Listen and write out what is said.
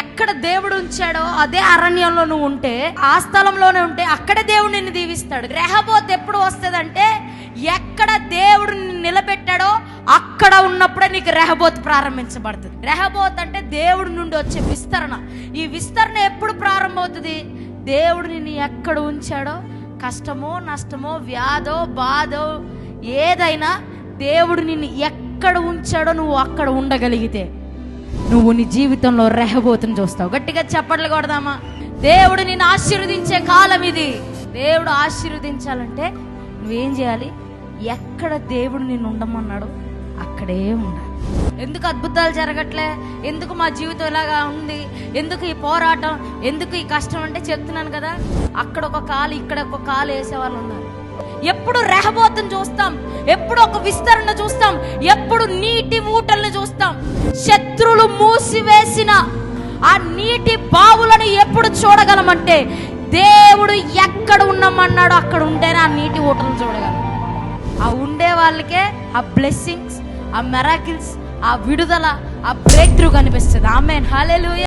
ఎక్కడ దేవుడు ఉంచాడో అదే అరణ్యంలో నువ్వు ఉంటే, ఆ స్థలంలోనే ఉంటే అక్కడే దేవుడు నిన్ను దీవిస్తాడు. రెహబోత్ ఎప్పుడు వస్తుందంటే, ఎక్కడ దేవుడు నిన్ను నిలబెట్టాడో అక్కడ ఉన్నప్పుడే నీకు రెహబోత్ ప్రారంభించబడుతుంది. రెహబోత్ అంటే దేవుడి నుండి వచ్చే విస్తరణ. ఈ విస్తరణ ఎప్పుడు ప్రారంభమవుతుంది? దేవుడు నిన్ను ఎక్కడ ఉంచాడో, కష్టమో నష్టమో వ్యాధో బాధో ఏదైనా, దేవుడు నిన్ను ఎక్కడ ఉంచాడో నువ్వు అక్కడ ఉండగలిగితే నువ్వు నీ జీవితంలో రెహబోతుని చూస్తావు. గట్టిగా చప్పట్లు కొడదామా? దేవుడు నిన్ను ఆశీర్వదించే కాలం ఇది. దేవుడు ఆశీర్వదించాలంటే నువ్వేం చేయాలి? ఎక్కడ దేవుడు నిన్ను ఉండమన్నాడు అక్కడే ఉండాలి. ఎందుకు అద్భుతాలు జరగట్లే? ఎందుకు మా జీవితం ఇలాగా ఉంది? ఎందుకు ఈ పోరాటం? ఎందుకు ఈ కష్టం? అంటే చెప్తున్నాను కదా, అక్కడ ఒక కాలు ఇక్కడ ఒక కాలు వేసేవాళ్ళు ఉన్నారు. ఎప్పుడు రెహబోతుని చూస్తాం, ఎప్పుడు ఒక విస్తరణ చూస్తాం, ఎప్పుడు నీటి ఊటల్ని చూస్తాం. శత్రువులు మూసివేసిన ఆ నీటి బావులను ఎప్పుడు చూడగలమంటే, దేవుడు ఎక్కడ ఉన్నామన్నాడో అక్కడ ఉంటేనే ఆ నీటి ఊటలను చూడగలం. ఆ ఉండే వాళ్ళకే ఆ బ్లెస్సింగ్స్, ఆ మిరాకిల్స్, ఆ విడుదల, ఆ బ్రేక్ త్రూ కనిపిస్తుంది. ఆమేన్, హల్లెలూయా.